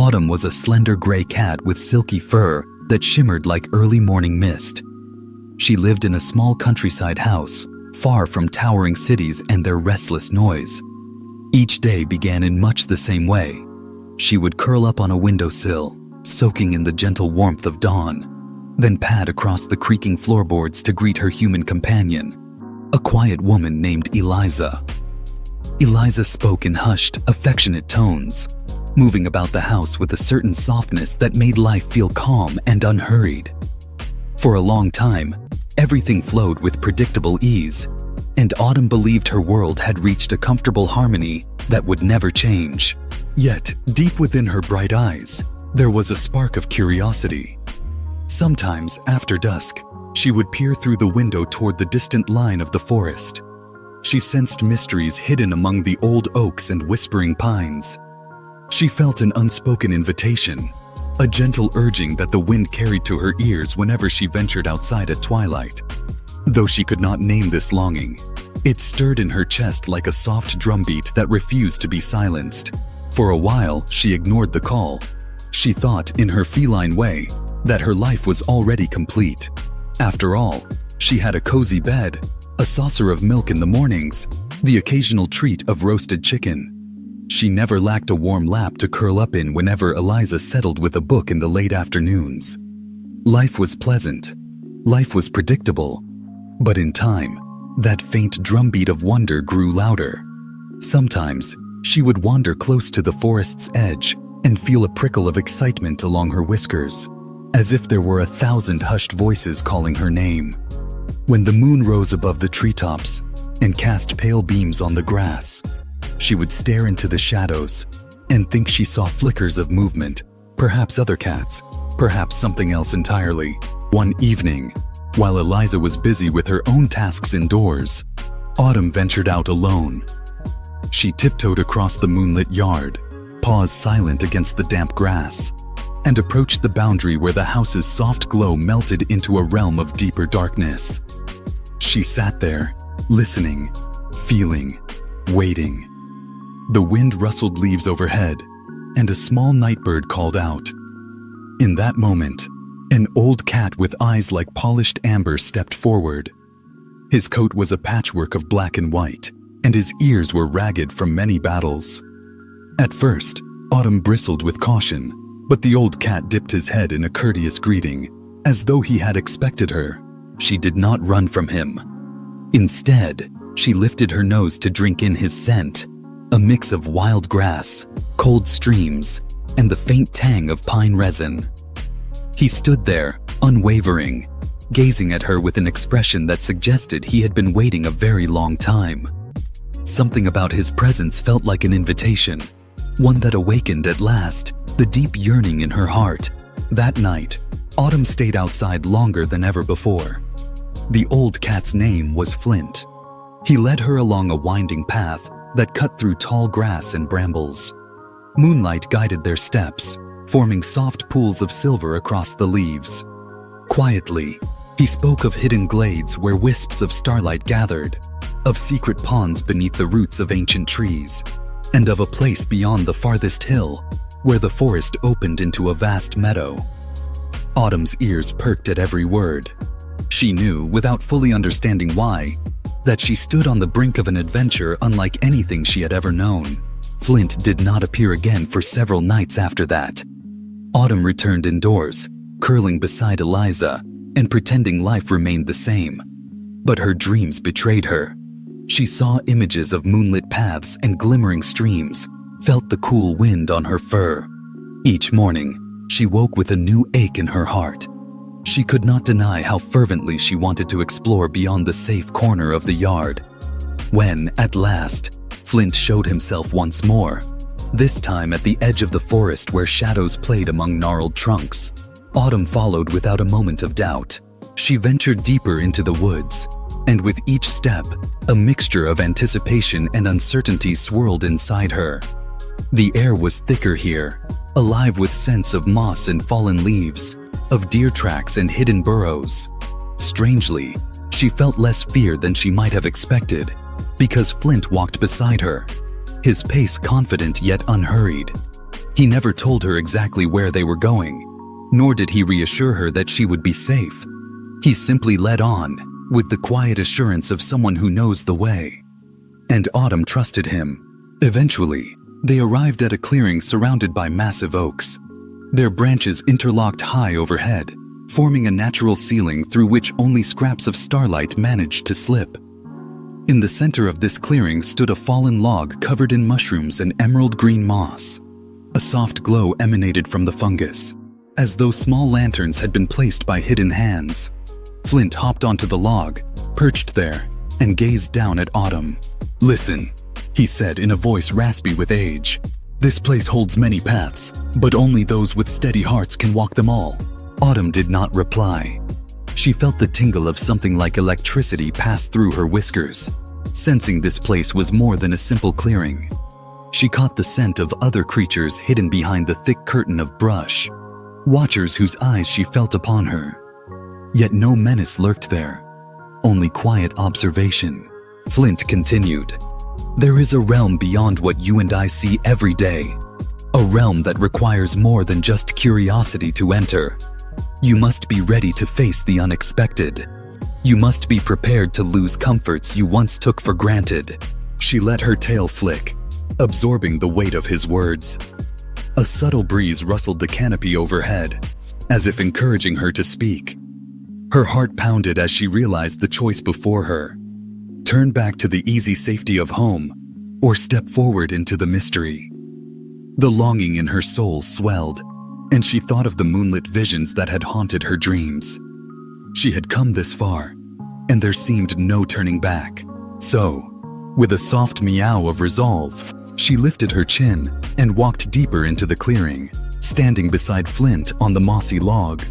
Autumn was a slender gray cat with silky fur that shimmered like early morning mist. She lived in a small countryside house, far from towering cities and their restless noise. Each day began in much the same way. She would curl up on a windowsill, soaking in the gentle warmth of dawn, then pad across the creaking floorboards to greet her human companion, a quiet woman named Eliza. Eliza spoke in hushed, affectionate tones, moving about the house with a certain softness that made life feel calm and unhurried. For a long time, everything flowed with predictable ease, and Autumn believed her world had reached a comfortable harmony that would never change. Yet, deep within her bright eyes, there was a spark of curiosity. Sometimes, after dusk, she would peer through the window toward the distant line of the forest. She sensed mysteries hidden among the old oaks and whispering pines. She felt an unspoken invitation, a gentle urging that the wind carried to her ears whenever she ventured outside at twilight. Though she could not name this longing, it stirred in her chest like a soft drumbeat that refused to be silenced. For a while, she ignored the call. She thought, in her feline way, that her life was already complete. After all, she had a cozy bed, a saucer of milk in the mornings, the occasional treat of roasted chicken. She never lacked a warm lap to curl up in whenever Eliza settled with a book in the late afternoons. Life was pleasant. Life was predictable. But in time, that faint drumbeat of wonder grew louder. Sometimes, she would wander close to the forest's edge and feel a prickle of excitement along her whiskers, as if there were 1,000 hushed voices calling her name. When the moon rose above the treetops and cast pale beams on the grass, she would stare into the shadows and think she saw flickers of movement, perhaps other cats, perhaps something else entirely. One evening, while Eliza was busy with her own tasks indoors, Autumn ventured out alone. She tiptoed across the moonlit yard, paused silent against the damp grass, and approached the boundary where the house's soft glow melted into a realm of deeper darkness. She sat there, listening, feeling, waiting. The wind rustled leaves overhead, and a small nightbird called out. In that moment, an old cat with eyes like polished amber stepped forward. His coat was a patchwork of black and white, and his ears were ragged from many battles. At first, Autumn bristled with caution, but the old cat dipped his head in a courteous greeting, as though he had expected her. She did not run from him. Instead, she lifted her nose to drink in his scent, a mix of wild grass, cold streams, and the faint tang of pine resin. He stood there, unwavering, gazing at her with an expression that suggested he had been waiting a very long time. Something about his presence felt like an invitation, one that awakened at last the deep yearning in her heart. That night, Autumn stayed outside longer than ever before. The old cat's name was Flint. He led her along a winding path that cut through tall grass and brambles. Moonlight guided their steps, forming soft pools of silver across the leaves. Quietly, he spoke of hidden glades where wisps of starlight gathered, of secret ponds beneath the roots of ancient trees, and of a place beyond the farthest hill where the forest opened into a vast meadow. Autumn's ears perked at every word. She knew, without fully understanding why, that she stood on the brink of an adventure unlike anything she had ever known. Flint did not appear again for several nights after that. Autumn returned indoors, curling beside Eliza and pretending life remained the same. But her dreams betrayed her. She saw images of moonlit paths and glimmering streams, felt the cool wind on her fur. Each morning, she woke with a new ache in her heart. She could not deny how fervently she wanted to explore beyond the safe corner of the yard. When, at last, Flint showed himself once more, this time at the edge of the forest where shadows played among gnarled trunks, Autumn followed without a moment of doubt. She ventured deeper into the woods, and with each step, a mixture of anticipation and uncertainty swirled inside her. The air was thicker here, alive with scents of moss and fallen leaves, of deer tracks and hidden burrows. Strangely, she felt less fear than she might have expected, because Flint walked beside her, his pace confident yet unhurried. He never told her exactly where they were going, nor did he reassure her that she would be safe. He simply led on, with the quiet assurance of someone who knows the way. And Autumn trusted him. Eventually, they arrived at a clearing surrounded by massive oaks. Their branches interlocked high overhead, forming a natural ceiling through which only scraps of starlight managed to slip. In the center of this clearing stood a fallen log covered in mushrooms and emerald green moss. A soft glow emanated from the fungus, as though small lanterns had been placed by hidden hands. Flint hopped onto the log, perched there, and gazed down at Autumn. "Listen," he said in a voice raspy with age. "This place holds many paths, but only those with steady hearts can walk them all." Autumn did not reply. She felt the tingle of something like electricity pass through her whiskers, sensing this place was more than a simple clearing. She caught the scent of other creatures hidden behind the thick curtain of brush, watchers whose eyes she felt upon her. Yet no menace lurked there, only quiet observation. Flint continued, "There is a realm beyond what you and I see every day, a realm that requires more than just curiosity to enter. You must be ready to face the unexpected. You must be prepared to lose comforts you once took for granted." She let her tail flick, absorbing the weight of his words. A subtle breeze rustled the canopy overhead, as if encouraging her to speak. Her heart pounded as she realized the choice before her: turn back to the easy safety of home, or step forward into the mystery. The longing in her soul swelled, and she thought of the moonlit visions that had haunted her dreams. She had come this far, and there seemed no turning back. So, with a soft meow of resolve, she lifted her chin and walked deeper into the clearing, standing beside Flint on the mossy log.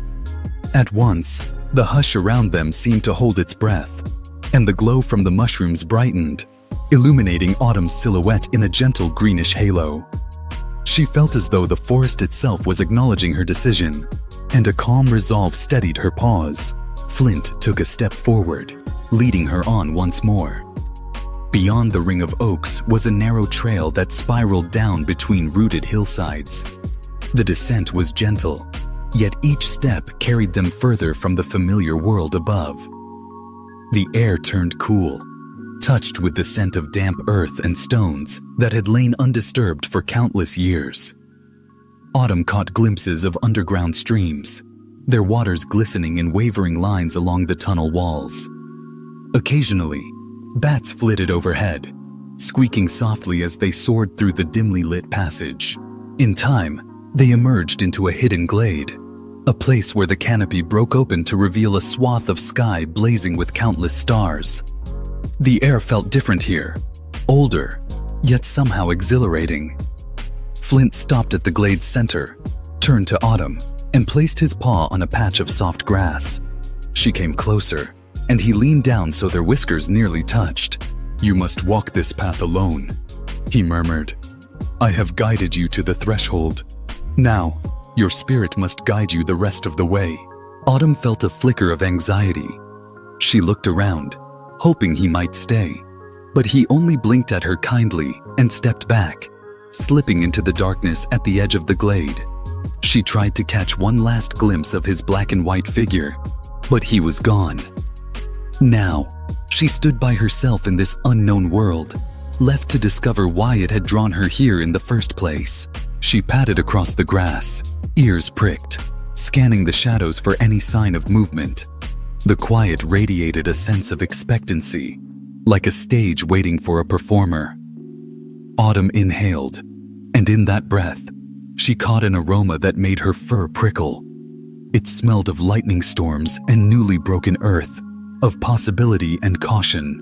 At once, the hush around them seemed to hold its breath, and the glow from the mushrooms brightened, illuminating Autumn's silhouette in a gentle greenish halo. She felt as though the forest itself was acknowledging her decision, and a calm resolve steadied her paws. Flint took a step forward, leading her on once more. Beyond the ring of oaks was a narrow trail that spiraled down between rooted hillsides. The descent was gentle, yet each step carried them further from the familiar world above. The air turned cool, touched with the scent of damp earth and stones that had lain undisturbed for countless years. Autumn caught glimpses of underground streams, their waters glistening in wavering lines along the tunnel walls. Occasionally, bats flitted overhead, squeaking softly as they soared through the dimly lit passage. In time, they emerged into a hidden glade, a place where the canopy broke open to reveal a swath of sky blazing with countless stars. The air felt different here, older, yet somehow exhilarating. Flint stopped at the glade's center, turned to Autumn, and placed his paw on a patch of soft grass. She came closer, and he leaned down so their whiskers nearly touched. "You must walk this path alone," he murmured. "I have guided you to the threshold. Now, your spirit must guide you the rest of the way." Autumn felt a flicker of anxiety. She looked around, hoping he might stay, but he only blinked at her kindly and stepped back, slipping into the darkness at the edge of the glade. She tried to catch one last glimpse of his black and white figure, but he was gone. Now, she stood by herself in this unknown world, left to discover why it had drawn her here in the first place. She padded across the grass, ears pricked, scanning the shadows for any sign of movement. The quiet radiated a sense of expectancy, like a stage waiting for a performer. Autumn inhaled, and in that breath, she caught an aroma that made her fur prickle. It smelled of lightning storms and newly broken earth, of possibility and caution.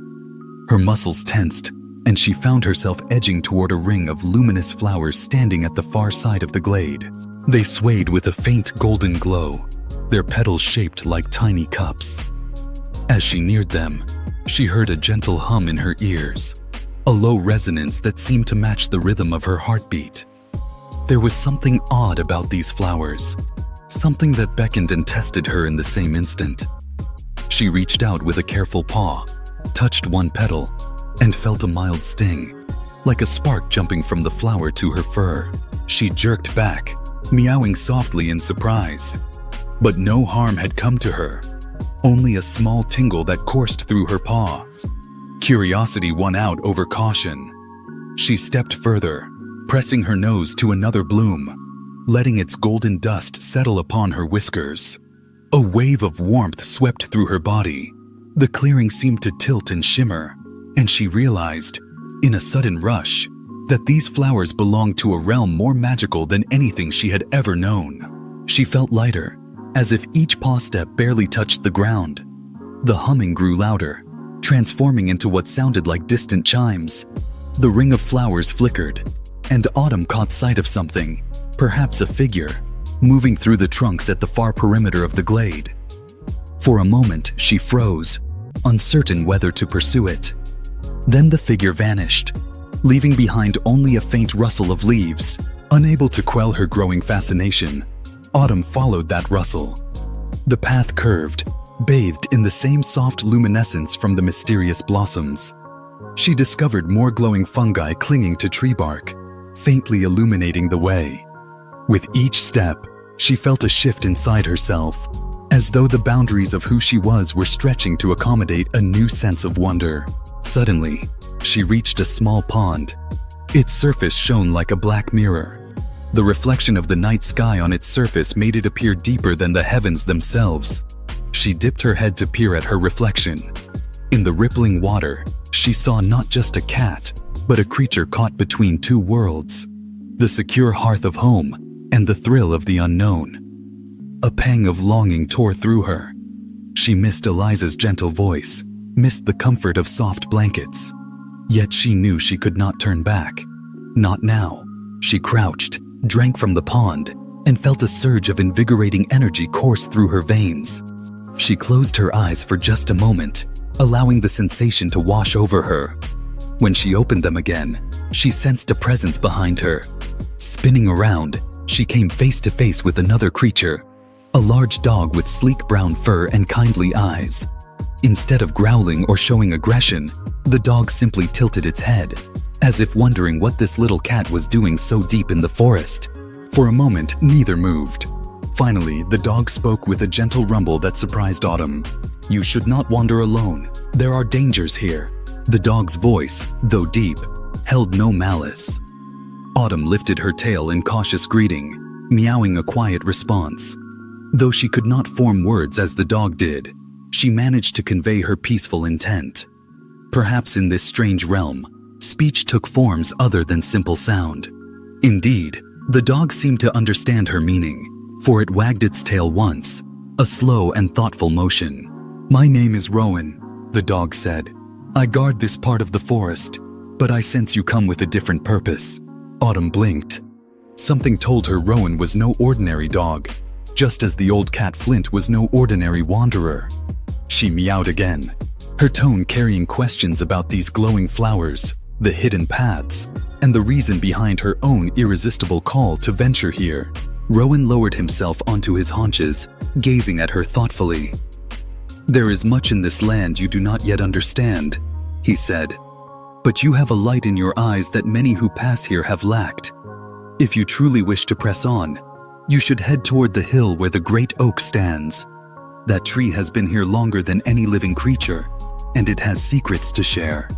Her muscles tensed, and she found herself edging toward a ring of luminous flowers standing at the far side of the glade. They swayed with a faint golden glow, their petals shaped like tiny cups. As she neared them, she heard a gentle hum in her ears, a low resonance that seemed to match the rhythm of her heartbeat. There was something odd about these flowers, something that beckoned and tested her in the same instant. She reached out with a careful paw, touched one petal, and felt a mild sting, like a spark jumping from the flower to her fur. She jerked back, meowing softly in surprise. But no harm had come to her, only a small tingle that coursed through her paw. Curiosity won out over caution. She stepped further, pressing her nose to another bloom, letting its golden dust settle upon her whiskers. A wave of warmth swept through her body. The clearing seemed to tilt and shimmer, and she realized, in a sudden rush, that these flowers belonged to a realm more magical than anything she had ever known. She felt lighter, as if each paw step barely touched the ground. The humming grew louder, transforming into what sounded like distant chimes. The ring of flowers flickered, and Autumn caught sight of something, perhaps a figure, moving through the trunks at the far perimeter of the glade. For a moment, she froze, uncertain whether to pursue it. Then the figure vanished, leaving behind only a faint rustle of leaves. Unable to quell her growing fascination, Autumn followed that rustle. The path curved, bathed in the same soft luminescence from the mysterious blossoms. She discovered more glowing fungi clinging to tree bark, faintly illuminating the way. With each step, she felt a shift inside herself, as though the boundaries of who she was were stretching to accommodate a new sense of wonder. Suddenly, she reached a small pond. Its surface shone like a black mirror. The reflection of the night sky on its surface made it appear deeper than the heavens themselves. She dipped her head to peer at her reflection. In the rippling water, she saw not just a cat, but a creature caught between two worlds, the secure hearth of home and the thrill of the unknown. A pang of longing tore through her. She missed Eliza's gentle voice, missed the comfort of soft blankets. Yet she knew she could not turn back. Not now. She crouched, drank from the pond, and felt a surge of invigorating energy course through her veins. She closed her eyes for just a moment, allowing the sensation to wash over her. When she opened them again, she sensed a presence behind her. Spinning around, she came face to face with another creature, a large dog with sleek brown fur and kindly eyes. Instead of growling or showing aggression, the dog simply tilted its head, as if wondering what this little cat was doing so deep in the forest. For a moment, neither moved. Finally, the dog spoke with a gentle rumble that surprised Autumn. "You should not wander alone. There are dangers here." The dog's voice, though deep, held no malice. Autumn lifted her tail in cautious greeting, meowing a quiet response. Though she could not form words as the dog did, she managed to convey her peaceful intent. Perhaps in this strange realm, speech took forms other than simple sound. Indeed, the dog seemed to understand her meaning, for it wagged its tail once, a slow and thoughtful motion. "My name is Rowan," the dog said. "I guard this part of the forest, but I sense you come with a different purpose." Autumn blinked. Something told her Rowan was no ordinary dog, just as the old cat Flint was no ordinary wanderer. She meowed again, her tone carrying questions about these glowing flowers, the hidden paths, and the reason behind her own irresistible call to venture here. Rowan lowered himself onto his haunches, gazing at her thoughtfully. "There is much in this land you do not yet understand," he said. "But you have a light in your eyes that many who pass here have lacked. If you truly wish to press on, you should head toward the hill where the great oak stands. That tree has been here longer than any living creature, and it has secrets to share."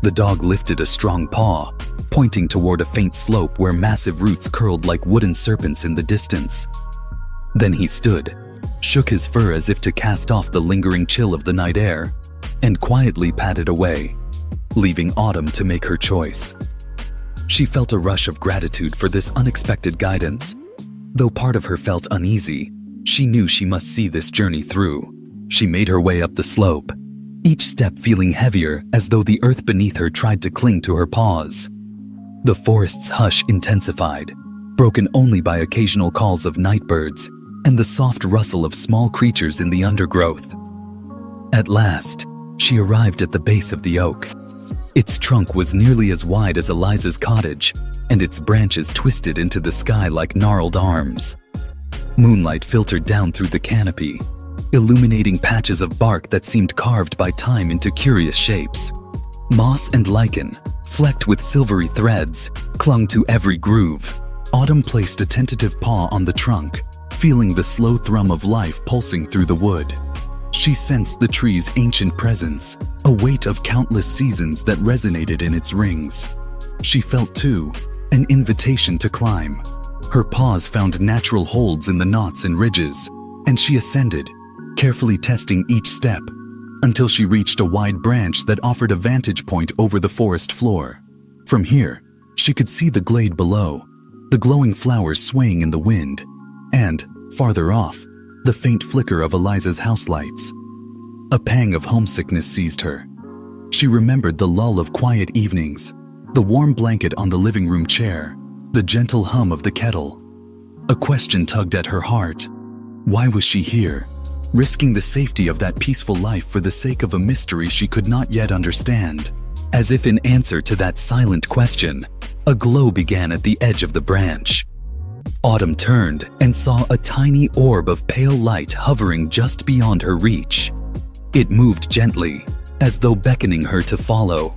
The dog lifted a strong paw, pointing toward a faint slope where massive roots curled like wooden serpents in the distance. Then he stood, shook his fur as if to cast off the lingering chill of the night air, and quietly padded away, leaving Autumn to make her choice. She felt a rush of gratitude for this unexpected guidance. Though part of her felt uneasy, she knew she must see this journey through. She made her way up the slope, each step feeling heavier as though the earth beneath her tried to cling to her paws. The forest's hush intensified, broken only by occasional calls of night birds and the soft rustle of small creatures in the undergrowth. At last, she arrived at the base of the oak. Its trunk was nearly as wide as Eliza's cottage, and its branches twisted into the sky like gnarled arms. Moonlight filtered down through the canopy, illuminating patches of bark that seemed carved by time into curious shapes. Moss and lichen, flecked with silvery threads, clung to every groove. Autumn placed a tentative paw on the trunk, feeling the slow thrum of life pulsing through the wood. She sensed the tree's ancient presence, a weight of countless seasons that resonated in its rings. She felt, too, an invitation to climb. Her paws found natural holds in the knots and ridges, and she ascended, carefully testing each step, until she reached a wide branch that offered a vantage point over the forest floor. From here, she could see the glade below, the glowing flowers swaying in the wind, and, farther off, the faint flicker of Eliza's house lights. A pang of homesickness seized her. She remembered the lull of quiet evenings, the warm blanket on the living room chair, the gentle hum of the kettle. A question tugged at her heart. Why was she here, risking the safety of that peaceful life for the sake of a mystery she could not yet understand? As if in answer to that silent question, a glow began at the edge of the branch. Autumn turned and saw a tiny orb of pale light hovering just beyond her reach. It moved gently, as though beckoning her to follow.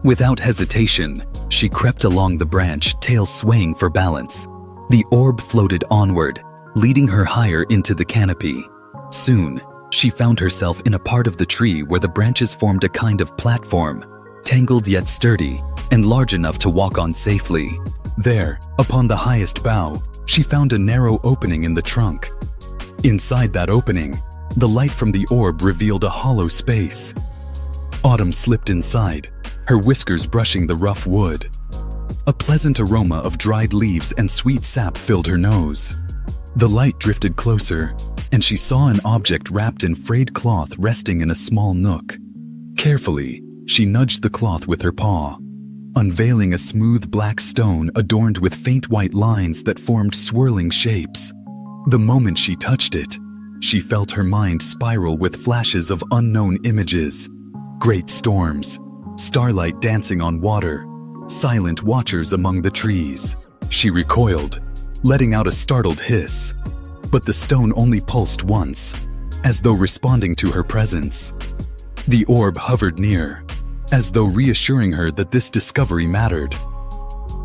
Without hesitation, she crept along the branch, tail swaying for balance. The orb floated onward, leading her higher into the canopy. Soon, she found herself in a part of the tree where the branches formed a kind of platform, tangled yet sturdy, and large enough to walk on safely. There, upon the highest bough, she found a narrow opening in the trunk. Inside that opening, the light from the orb revealed a hollow space. Autumn slipped inside, her whiskers brushing the rough wood. A pleasant aroma of dried leaves and sweet sap filled her nose. The light drifted closer, and she saw an object wrapped in frayed cloth resting in a small nook. Carefully, she nudged the cloth with her paw, unveiling a smooth black stone adorned with faint white lines that formed swirling shapes. The moment she touched it, she felt her mind spiral with flashes of unknown images. Great storms, starlight dancing on water, silent watchers among the trees. She recoiled, letting out a startled hiss. But the stone only pulsed once, as though responding to her presence. The orb hovered near, as though reassuring her that this discovery mattered.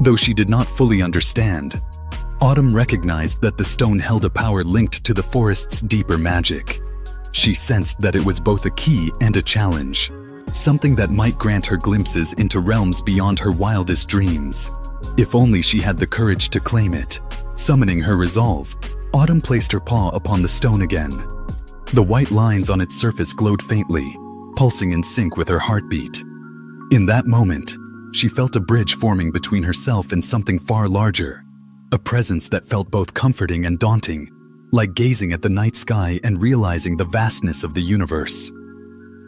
Though she did not fully understand, Autumn recognized that the stone held a power linked to the forest's deeper magic. She sensed that it was both a key and a challenge, something that might grant her glimpses into realms beyond her wildest dreams. If only she had the courage to claim it. Summoning her resolve, Autumn placed her paw upon the stone again. The white lines on its surface glowed faintly, pulsing in sync with her heartbeat. In that moment, she felt a bridge forming between herself and something far larger, a presence that felt both comforting and daunting, like gazing at the night sky and realizing the vastness of the universe.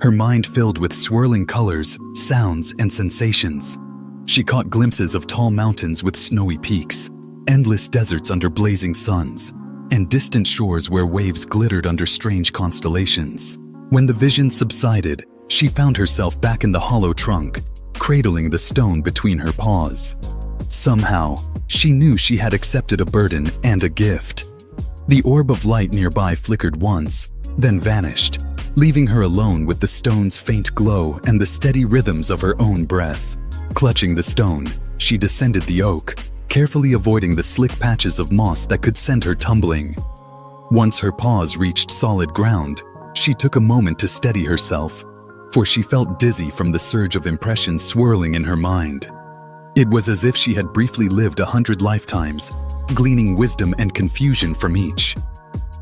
Her mind filled with swirling colors, sounds, and sensations. She caught glimpses of tall mountains with snowy peaks, endless deserts under blazing suns, and distant shores where waves glittered under strange constellations. When the vision subsided, she found herself back in the hollow trunk, cradling the stone between her paws. Somehow, she knew she had accepted a burden and a gift. The orb of light nearby flickered once, then vanished, leaving her alone with the stone's faint glow and the steady rhythms of her own breath. Clutching the stone, she descended the oak, carefully avoiding the slick patches of moss that could send her tumbling. Once her paws reached solid ground, she took a moment to steady herself, for she felt dizzy from the surge of impressions swirling in her mind. It was as if she had briefly lived 100 lifetimes, gleaning wisdom and confusion from each.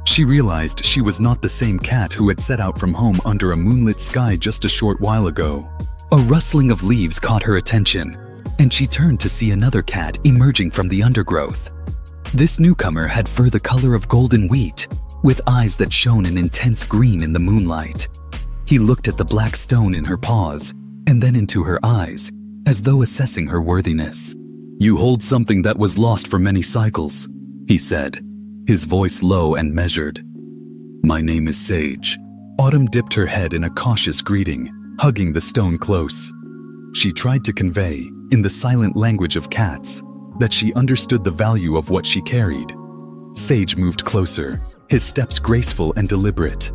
She realized she was not the same cat who had set out from home under a moonlit sky just a short while ago. A rustling of leaves caught her attention, and she turned to see another cat emerging from the undergrowth. This newcomer had fur the color of golden wheat, with eyes that shone an intense green in the moonlight. He looked at the black stone in her paws, and then into her eyes, as though assessing her worthiness. "You hold something that was lost for many cycles," he said, his voice low and measured. "My name is Sage." Autumn dipped her head in a cautious greeting, hugging the stone close. She tried to convey, in the silent language of cats, that she understood the value of what she carried. Sage moved closer, his steps graceful and deliberate.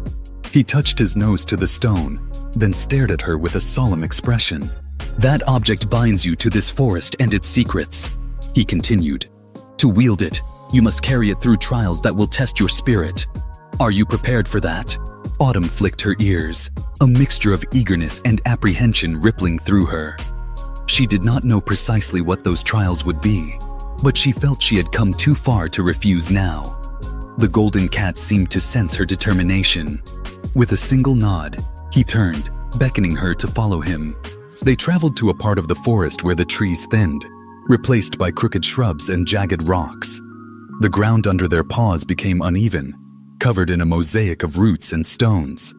He touched his nose to the stone, then stared at her with a solemn expression. "That object binds you to this forest and its secrets," he continued. To wield it, you must carry it through trials that will test your spirit. Are you prepared for that? Autumn flicked her ears, a mixture of eagerness and apprehension rippling through her. She did not know precisely what those trials would be, but she felt she had come too far to refuse now. The golden cat seemed to sense her determination. With a single nod, he turned, beckoning her to follow him. They traveled to a part of the forest where the trees thinned, replaced by crooked shrubs and jagged rocks. The ground under their paws became uneven, covered in a mosaic of roots and stones.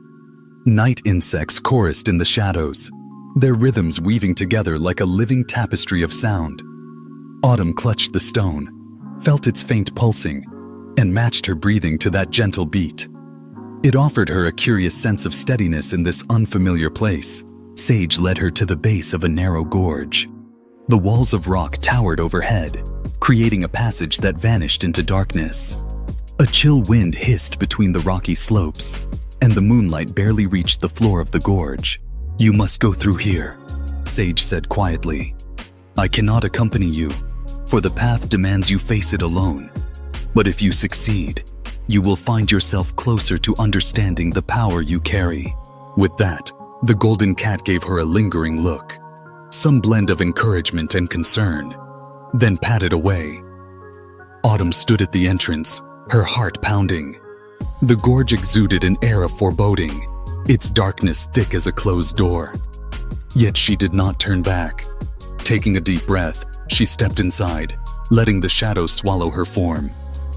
Night insects chorused in the shadows, their rhythms weaving together like a living tapestry of sound. Autumn clutched the stone, felt its faint pulsing, and matched her breathing to that gentle beat. It offered her a curious sense of steadiness in this unfamiliar place. Sage led her to the base of a narrow gorge. The walls of rock towered overhead, creating a passage that vanished into darkness. A chill wind hissed between the rocky slopes, and the moonlight barely reached the floor of the gorge. "You must go through here," Sage said quietly. "I cannot accompany you, for the path demands you face it alone. But if you succeed, you will find yourself closer to understanding the power you carry." With that, the golden cat gave her a lingering look, some blend of encouragement and concern, then padded away. Autumn stood at the entrance, her heart pounding. The gorge exuded an air of foreboding, its darkness thick as a closed door. Yet she did not turn back. Taking a deep breath, she stepped inside, letting the shadows swallow her form.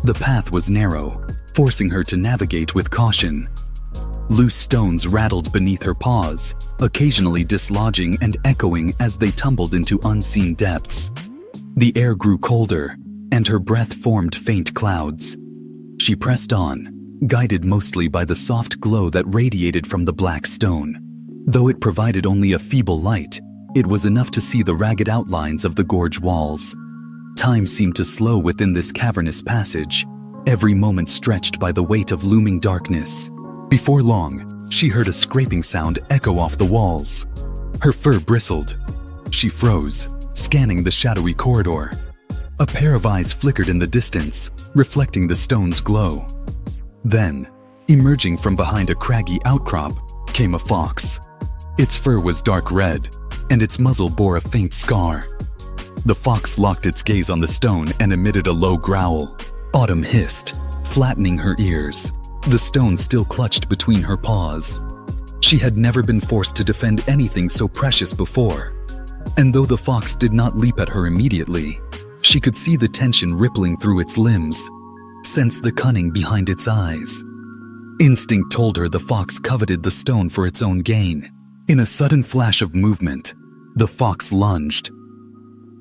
The path was narrow, forcing her to navigate with caution. Loose stones rattled beneath her paws, occasionally dislodging and echoing as they tumbled into unseen depths. The air grew colder, and her breath formed faint clouds. She pressed on, guided mostly by the soft glow that radiated from the black stone. Though it provided only a feeble light, it was enough to see the ragged outlines of the gorge walls. Time seemed to slow within this cavernous passage, every moment stretched by the weight of looming darkness. Before long, she heard a scraping sound echo off the walls. Her fur bristled. She froze, scanning the shadowy corridor. A pair of eyes flickered in the distance, reflecting the stone's glow. Then, emerging from behind a craggy outcrop, came a fox. Its fur was dark red, and its muzzle bore a faint scar. The fox locked its gaze on the stone and emitted a low growl. Autumn hissed, flattening her ears, the stone still clutched between her paws. She had never been forced to defend anything so precious before, and though the fox did not leap at her immediately, she could see the tension rippling through its limbs, sense the cunning behind its eyes. Instinct told her the fox coveted the stone for its own gain. In a sudden flash of movement, the fox lunged.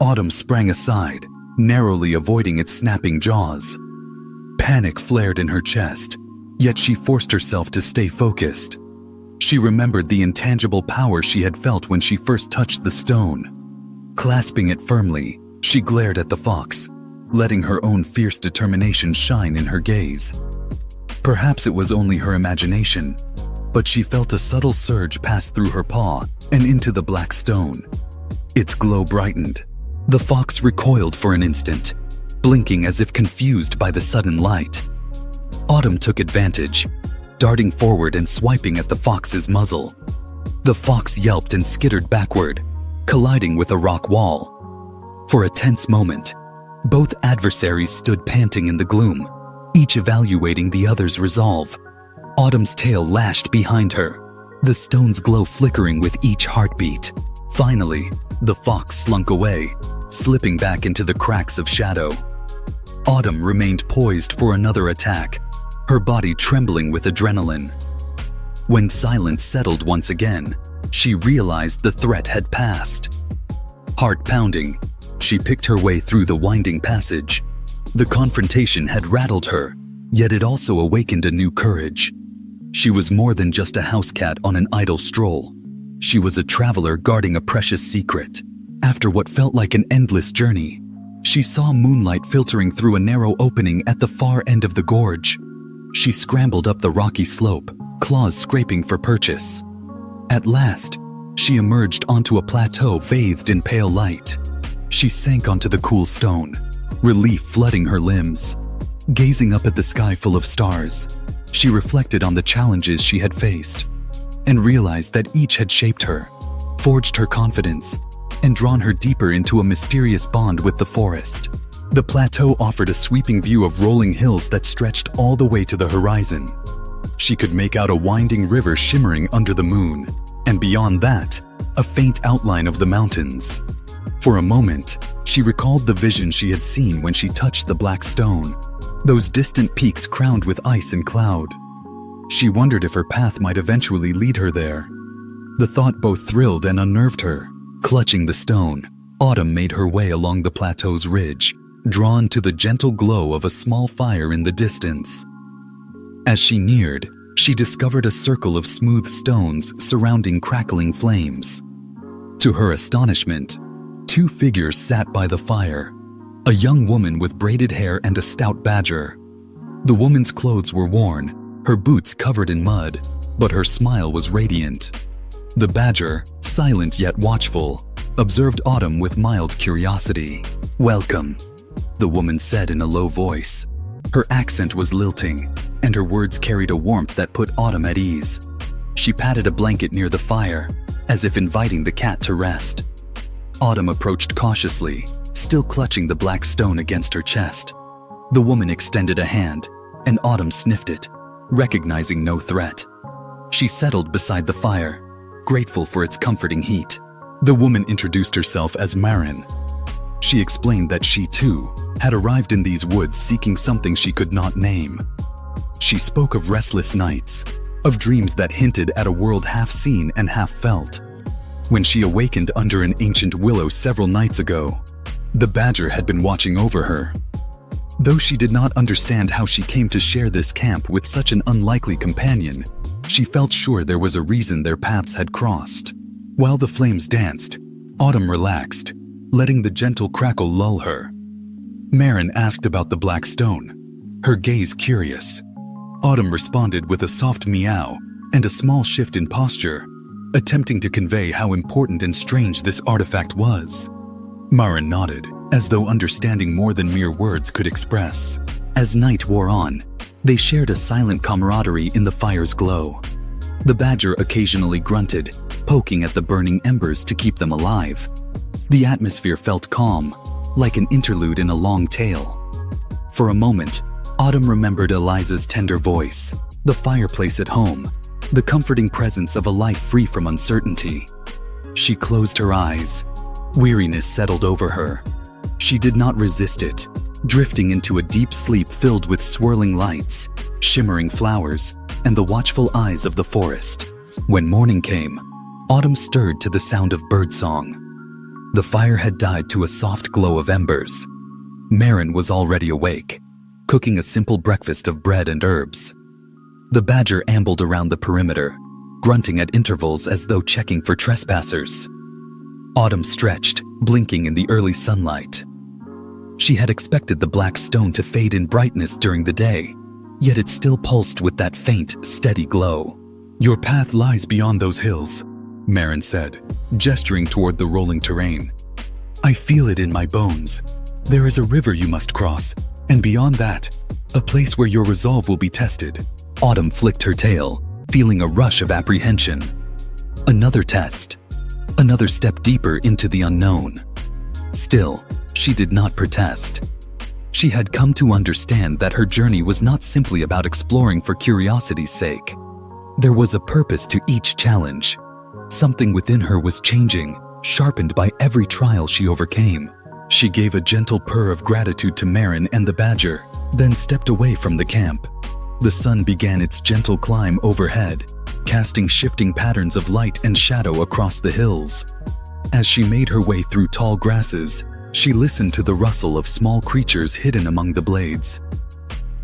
Autumn sprang aside, narrowly avoiding its snapping jaws. Panic flared in her chest, yet she forced herself to stay focused. She remembered the intangible power she had felt when she first touched the stone. Clasping it firmly, she glared at the fox, letting her own fierce determination shine in her gaze. Perhaps it was only her imagination, but she felt a subtle surge pass through her paw and into the black stone. Its glow brightened. The fox recoiled for an instant, blinking as if confused by the sudden light. Autumn took advantage, darting forward and swiping at the fox's muzzle. The fox yelped and skittered backward, colliding with a rock wall. For a tense moment, both adversaries stood panting in the gloom, each evaluating the other's resolve. Autumn's tail lashed behind her, the stone's glow flickering with each heartbeat. Finally, the fox slunk away, slipping back into the cracks of shadow. Autumn remained poised for another attack, her body trembling with adrenaline. When silence settled once again, she realized the threat had passed. Heart pounding, she picked her way through the winding passage. The confrontation had rattled her, yet it also awakened a new courage. She was more than just a house cat on an idle stroll. She was a traveler guarding a precious secret. After what felt like an endless journey, she saw moonlight filtering through a narrow opening at the far end of the gorge. She scrambled up the rocky slope, claws scraping for purchase. At last, she emerged onto a plateau bathed in pale light. She sank onto the cool stone, relief flooding her limbs. Gazing up at the sky full of stars, she reflected on the challenges she had faced and realized that each had shaped her, forged her confidence, and drawn her deeper into a mysterious bond with the forest. The plateau offered a sweeping view of rolling hills that stretched all the way to the horizon. She could make out a winding river shimmering under the moon, and beyond that, a faint outline of the mountains. For a moment, she recalled the vision she had seen when she touched the black stone, those distant peaks crowned with ice and cloud. She wondered if her path might eventually lead her there. The thought both thrilled and unnerved her. Clutching the stone, Autumn made her way along the plateau's ridge, drawn to the gentle glow of a small fire in the distance. As she neared, she discovered a circle of smooth stones surrounding crackling flames. To her astonishment, two figures sat by the fire, a young woman with braided hair and a stout badger. The woman's clothes were worn, her boots covered in mud, but her smile was radiant. The badger, silent yet watchful, observed Autumn with mild curiosity. "Welcome," the woman said in a low voice. Her accent was lilting, and her words carried a warmth that put Autumn at ease. She patted a blanket near the fire, as if inviting the cat to rest. Autumn approached cautiously, still clutching the black stone against her chest. The woman extended a hand, and Autumn sniffed it, recognizing no threat. She settled beside the fire, grateful for its comforting heat. The woman introduced herself as Marin. She explained that she, too, had arrived in these woods seeking something she could not name. She spoke of restless nights, of dreams that hinted at a world half seen and half felt. When she awakened under an ancient willow several nights ago, the badger had been watching over her. Though she did not understand how she came to share this camp with such an unlikely companion, she felt sure there was a reason their paths had crossed. While the flames danced, Autumn relaxed, letting the gentle crackle lull her. Marin asked about the black stone, her gaze curious. Autumn responded with a soft meow and a small shift in posture, attempting to convey how important and strange this artifact was. Marin nodded, as though understanding more than mere words could express. As night wore on, they shared a silent camaraderie in the fire's glow. The badger occasionally grunted, poking at the burning embers to keep them alive. The atmosphere felt calm, like an interlude in a long tale. For a moment, Autumn remembered Eliza's tender voice, the fireplace at home, the comforting presence of a life free from uncertainty. She closed her eyes. Weariness settled over her. She did not resist it, drifting into a deep sleep filled with swirling lights, shimmering flowers, and the watchful eyes of the forest. When morning came, Autumn stirred to the sound of birdsong. The fire had died to a soft glow of embers. Marin was already awake, cooking a simple breakfast of bread and herbs. The badger ambled around the perimeter, grunting at intervals as though checking for trespassers. Autumn stretched, blinking in the early sunlight. She had expected the black stone to fade in brightness during the day, yet it still pulsed with that faint, steady glow. "Your path lies beyond those hills," Marin said, gesturing toward the rolling terrain. "I feel it in my bones. There is a river you must cross, and beyond that, a place where your resolve will be tested." Autumn flicked her tail, feeling a rush of apprehension. Another test. Another step deeper into the unknown. Still, she did not protest. She had come to understand that her journey was not simply about exploring for curiosity's sake. There was a purpose to each challenge. Something within her was changing, sharpened by every trial she overcame. She gave a gentle purr of gratitude to Marin and the badger, then stepped away from the camp. The sun began its gentle climb overhead, casting shifting patterns of light and shadow across the hills. As she made her way through tall grasses, she listened to the rustle of small creatures hidden among the blades.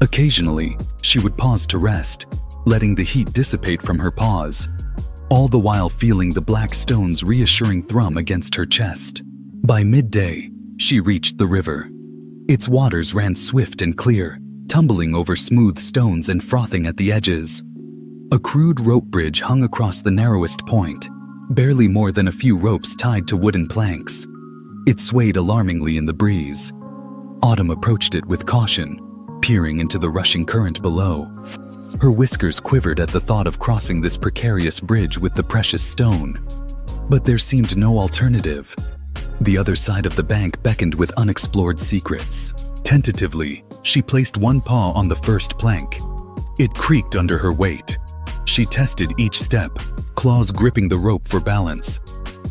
Occasionally, she would pause to rest, letting the heat dissipate from her paws, all the while feeling the black stone's reassuring thrum against her chest. By midday, she reached the river. Its waters ran swift and clear, tumbling over smooth stones and frothing at the edges. A crude rope bridge hung across the narrowest point, barely more than a few ropes tied to wooden planks. It swayed alarmingly in the breeze. Autumn approached it with caution, peering into the rushing current below. Her whiskers quivered at the thought of crossing this precarious bridge with the precious stone. But there seemed no alternative. The other side of the bank beckoned with unexplored secrets. Tentatively, she placed one paw on the first plank. It creaked under her weight. She tested each step, claws gripping the rope for balance.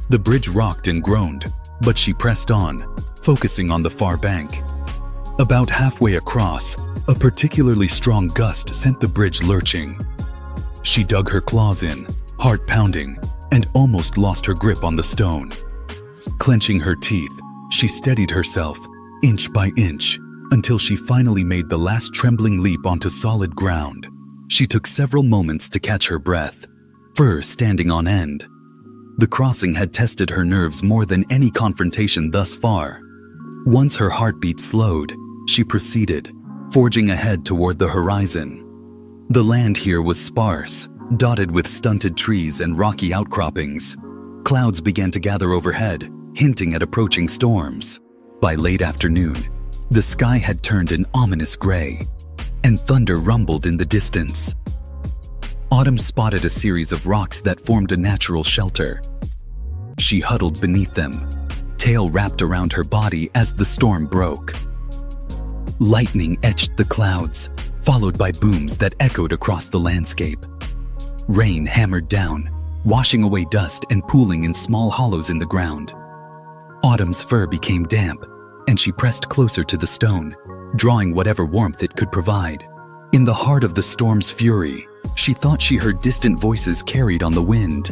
The bridge rocked and groaned, but she pressed on, focusing on the far bank. About halfway across, a particularly strong gust sent the bridge lurching. She dug her claws in, heart pounding, and almost lost her grip on the stone. Clenching her teeth, she steadied herself, inch by inch, until she finally made the last trembling leap onto solid ground. She took several moments to catch her breath, fur standing on end. The crossing had tested her nerves more than any confrontation thus far. Once her heartbeat slowed, she proceeded, forging ahead toward the horizon. The land here was sparse, dotted with stunted trees and rocky outcroppings. Clouds began to gather overhead, hinting at approaching storms. By late afternoon, the sky had turned an ominous gray, and thunder rumbled in the distance. Autumn spotted a series of rocks that formed a natural shelter. She huddled beneath them, tail wrapped around her body as the storm broke. Lightning etched the clouds, followed by booms that echoed across the landscape. Rain hammered down, washing away dust and pooling in small hollows in the ground. Autumn's fur became damp, and she pressed closer to the stone, drawing whatever warmth it could provide. In the heart of the storm's fury, she thought she heard distant voices carried on the wind.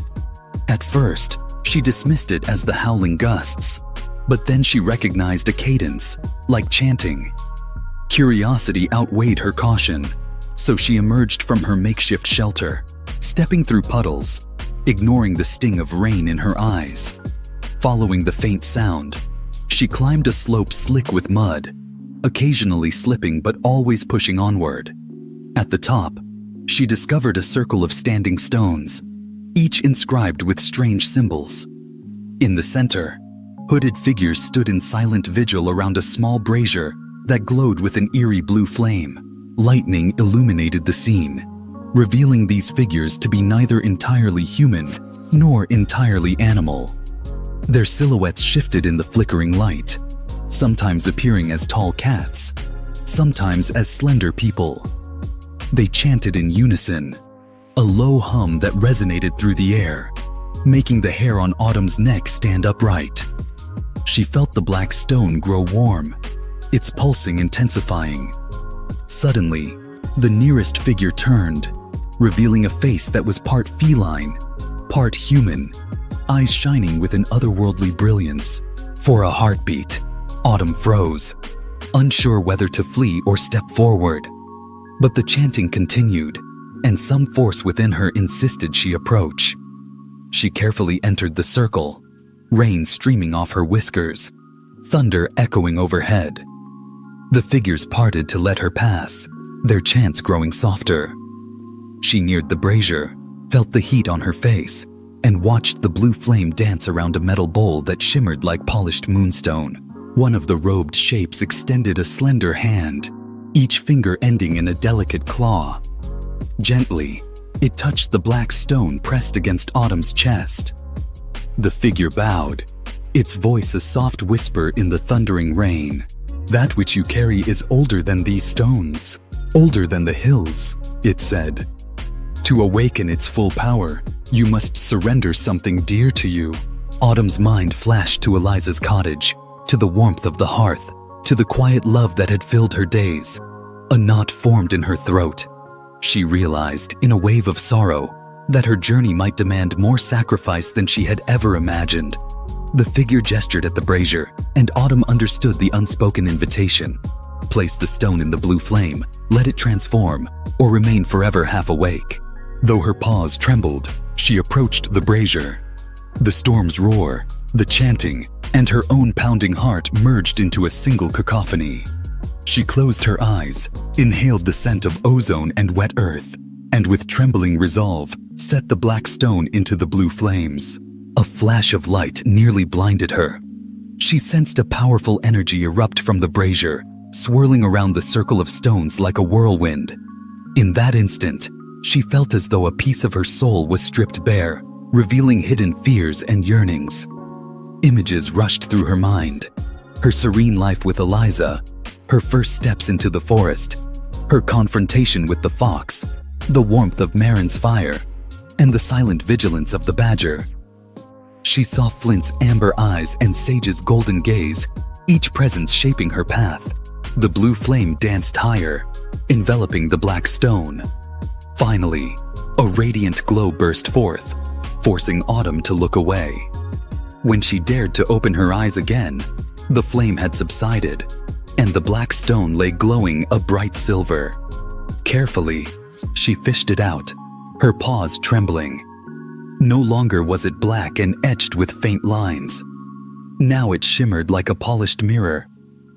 At first, she dismissed it as the howling gusts, but then she recognized a cadence, like chanting. Curiosity outweighed her caution, so she emerged from her makeshift shelter, stepping through puddles, ignoring the sting of rain in her eyes. Following the faint sound, she climbed a slope slick with mud, occasionally slipping but always pushing onward. At the top, she discovered a circle of standing stones, each inscribed with strange symbols. In the center, hooded figures stood in silent vigil around a small brazier that glowed with an eerie blue flame. Lightning illuminated the scene, revealing these figures to be neither entirely human nor entirely animal. Their silhouettes shifted in the flickering light, sometimes appearing as tall cats, sometimes as slender people. They chanted in unison, a low hum that resonated through the air, making the hair on Autumn's neck stand upright. She felt the black stone grow warm, its pulsing intensifying. Suddenly, the nearest figure turned, revealing a face that was part feline, part human, eyes shining with an otherworldly brilliance. For a heartbeat, Autumn froze, unsure whether to flee or step forward. But the chanting continued, and some force within her insisted she approach. She carefully entered the circle, rain streaming off her whiskers, thunder echoing overhead. The figures parted to let her pass, their chants growing softer. She neared the brazier, felt the heat on her face, and watched the blue flame dance around a metal bowl that shimmered like polished moonstone. One of the robed shapes extended a slender hand, each finger ending in a delicate claw. Gently, it touched the black stone pressed against Autumn's chest. The figure bowed, its voice a soft whisper in the thundering rain. "That which you carry is older than these stones, older than the hills," it said. "To awaken its full power, you must surrender something dear to you." Autumn's mind flashed to Eliza's cottage, to the warmth of the hearth, to the quiet love that had filled her days. A knot formed in her throat. She realized, in a wave of sorrow, that her journey might demand more sacrifice than she had ever imagined. The figure gestured at the brazier, and Autumn understood the unspoken invitation. Place the stone in the blue flame, let it transform, or remain forever half awake. Though her paws trembled, she approached the brazier. The storm's roar, the chanting, and her own pounding heart merged into a single cacophony. She closed her eyes, inhaled the scent of ozone and wet earth, and with trembling resolve, set the black stone into the blue flames. A flash of light nearly blinded her. She sensed a powerful energy erupt from the brazier, swirling around the circle of stones like a whirlwind. In that instant, she felt as though a piece of her soul was stripped bare, revealing hidden fears and yearnings. Images rushed through her mind. Her serene life with Eliza, her first steps into the forest, her confrontation with the fox, the warmth of Marin's fire, and the silent vigilance of the badger. She saw Flint's amber eyes and Sage's golden gaze, each presence shaping her path. The blue flame danced higher, enveloping the black stone. Finally, a radiant glow burst forth, forcing Autumn to look away. When she dared to open her eyes again, the flame had subsided, and the black stone lay glowing a bright silver. Carefully, she fished it out, her paws trembling. No longer was it black and etched with faint lines. Now it shimmered like a polished mirror,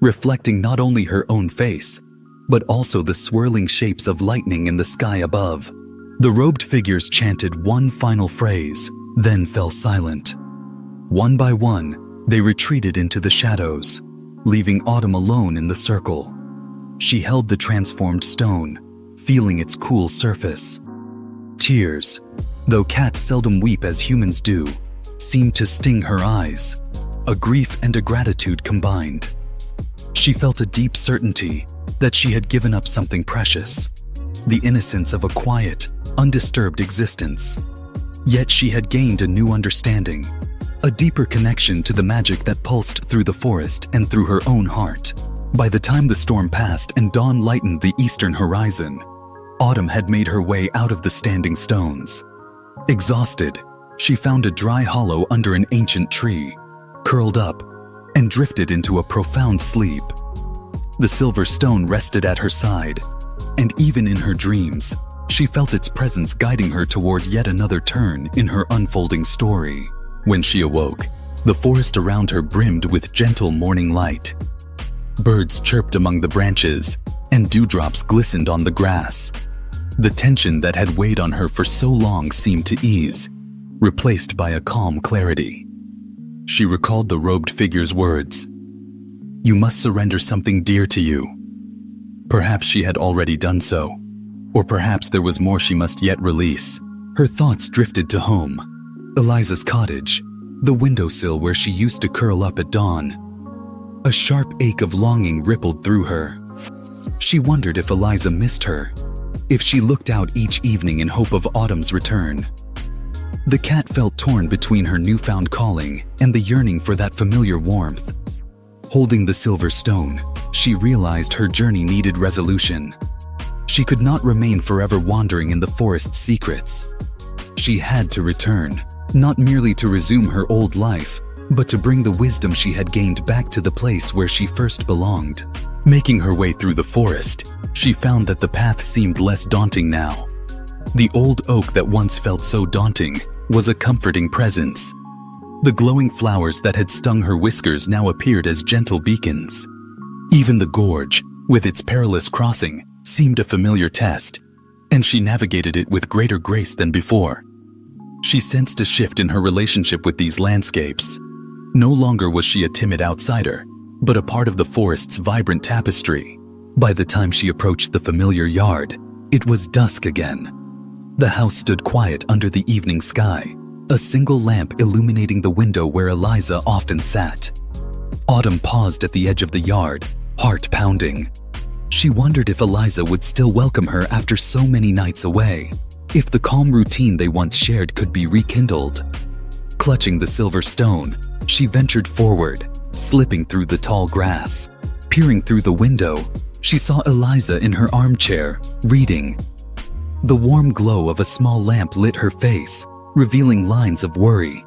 reflecting not only her own face, but also the swirling shapes of lightning in the sky above. The robed figures chanted one final phrase, then fell silent. One by one, they retreated into the shadows, leaving Autumn alone in the circle. She held the transformed stone, feeling its cool surface. Tears, though cats seldom weep as humans do, seemed to sting her eyes, a grief and a gratitude combined. She felt a deep certainty that she had given up something precious, the innocence of a quiet, undisturbed existence. Yet she had gained a new understanding, a deeper connection to the magic that pulsed through the forest and through her own heart. By the time the storm passed and dawn lightened the eastern horizon, Autumn had made her way out of the standing stones. Exhausted, she found a dry hollow under an ancient tree, curled up, and drifted into a profound sleep. The silver stone rested at her side, and even in her dreams, she felt its presence guiding her toward yet another turn in her unfolding story. When she awoke, the forest around her brimmed with gentle morning light. Birds chirped among the branches, and dewdrops glistened on the grass. The tension that had weighed on her for so long seemed to ease, replaced by a calm clarity. She recalled the robed figure's words. "You must surrender something dear to you." Perhaps she had already done so, or perhaps there was more she must yet release. Her thoughts drifted to home, Eliza's cottage, the windowsill where she used to curl up at dawn. A sharp ache of longing rippled through her. She wondered if Eliza missed her, if she looked out each evening in hope of Autumn's return. The cat felt torn between her newfound calling and the yearning for that familiar warmth. Holding the silver stone, she realized her journey needed resolution. She could not remain forever wandering in the forest's secrets. She had to return, not merely to resume her old life, but to bring the wisdom she had gained back to the place where she first belonged. Making her way through the forest, she found that the path seemed less daunting now. The old oak that once felt so daunting was a comforting presence. The glowing flowers that had stung her whiskers now appeared as gentle beacons. Even the gorge, with its perilous crossing, seemed a familiar test, and she navigated it with greater grace than before. She sensed a shift in her relationship with these landscapes. No longer was she a timid outsider, but a part of the forest's vibrant tapestry. By the time she approached the familiar yard, it was dusk again. The house stood quiet under the evening sky, a single lamp illuminating the window where Eliza often sat. Autumn paused at the edge of the yard, heart pounding. She wondered if Eliza would still welcome her after so many nights away, if the calm routine they once shared could be rekindled. Clutching the silver stone, she ventured forward, slipping through the tall grass. Peering through the window, she saw Eliza in her armchair, reading. The warm glow of a small lamp lit her face, revealing lines of worry.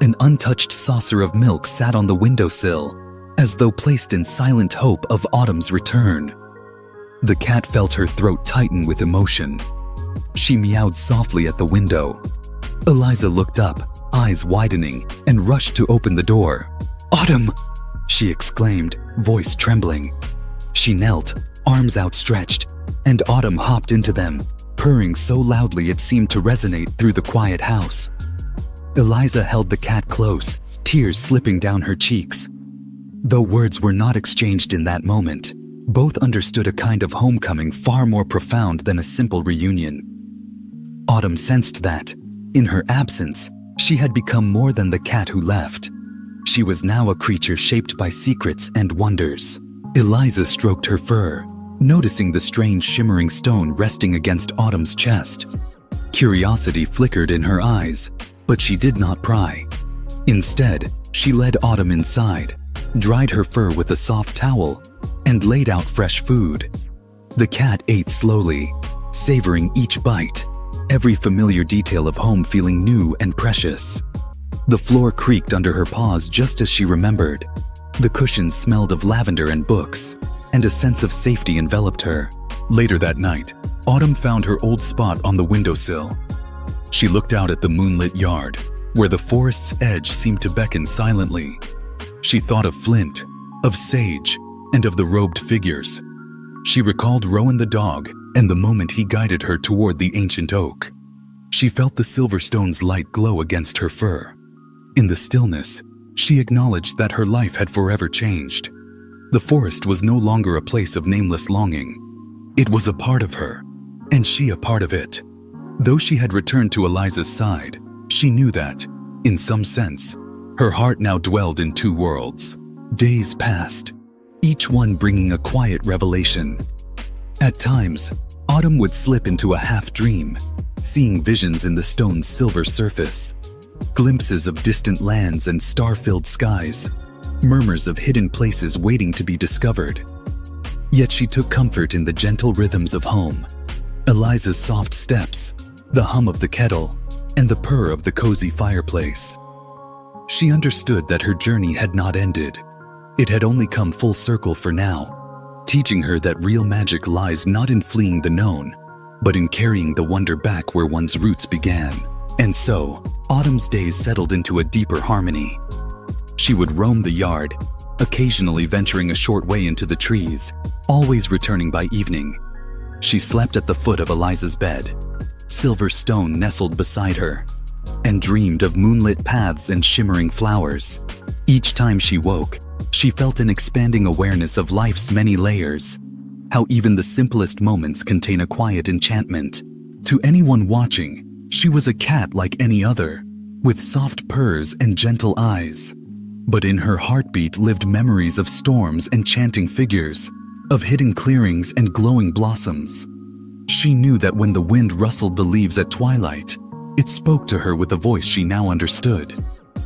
An untouched saucer of milk sat on the windowsill, as though placed in silent hope of Autumn's return. The cat felt her throat tighten with emotion. She meowed softly at the window. Eliza looked up, eyes widening, and rushed to open the door. "Autumn!" she exclaimed, voice trembling. She knelt, arms outstretched, and Autumn hopped into them, purring so loudly it seemed to resonate through the quiet house. Eliza held the cat close, tears slipping down her cheeks. Though words were not exchanged in that moment, Both understood a kind of homecoming far more profound than a simple reunion. Autumn sensed that, in her absence, she had become more than the cat who left. She was now a creature shaped by secrets and wonders. Eliza stroked her fur, noticing the strange shimmering stone resting against Autumn's chest. Curiosity flickered in her eyes, but she did not pry. Instead, she led Autumn inside, dried her fur with a soft towel, and laid out fresh food. The cat ate slowly, savoring each bite, every familiar detail of home feeling new and precious. The floor creaked under her paws just as she remembered. The cushions smelled of lavender and books, and a sense of safety enveloped her. Later that night, Autumn found her old spot on the windowsill. She looked out at the moonlit yard, where the forest's edge seemed to beckon silently. She thought of Flint, of Sage, and of the robed figures. She recalled Rowan the dog and the moment he guided her toward the ancient oak. She felt the silver stone's light glow against her fur. In the stillness, she acknowledged that her life had forever changed. The forest was no longer a place of nameless longing. It was a part of her, and she a part of it. Though she had returned to Eliza's side, she knew that, in some sense, her heart now dwelled in two worlds. Days passed, each one bringing a quiet revelation. At times, Autumn would slip into a half-dream, seeing visions in the stone's silver surface, glimpses of distant lands and star-filled skies, murmurs of hidden places waiting to be discovered. Yet she took comfort in the gentle rhythms of home, Eliza's soft steps, the hum of the kettle, and the purr of the cozy fireplace. She understood that her journey had not ended. It had only come full circle for now, teaching her that real magic lies not in fleeing the known, but in carrying the wonder back where one's roots began. And so, Autumn's days settled into a deeper harmony. She would roam the yard, occasionally venturing a short way into the trees, always returning by evening. She slept at the foot of Eliza's bed, silver stone nestled beside her, and dreamed of moonlit paths and shimmering flowers. Each time she woke, she felt an expanding awareness of life's many layers, how even the simplest moments contain a quiet enchantment. To anyone watching, she was a cat like any other, with soft purrs and gentle eyes. But in her heartbeat lived memories of storms and chanting figures, of hidden clearings and glowing blossoms. She knew that when the wind rustled the leaves at twilight, it spoke to her with a voice she now understood.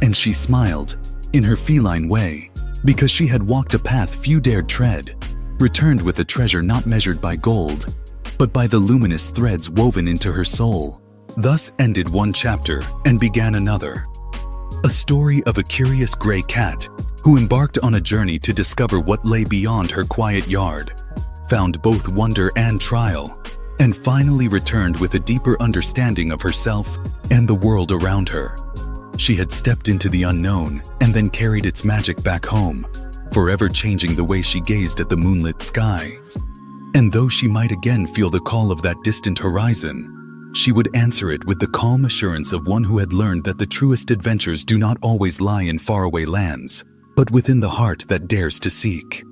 And she smiled, in her feline way, because she had walked a path few dared tread, returned with a treasure not measured by gold, but by the luminous threads woven into her soul. Thus ended one chapter and began another. A story of a curious gray cat who embarked on a journey to discover what lay beyond her quiet yard, found both wonder and trial, and finally returned with a deeper understanding of herself and the world around her. She had stepped into the unknown and then carried its magic back home, forever changing the way she gazed at the moonlit sky. And though she might again feel the call of that distant horizon, she would answer it with the calm assurance of one who had learned that the truest adventures do not always lie in faraway lands, but within the heart that dares to seek.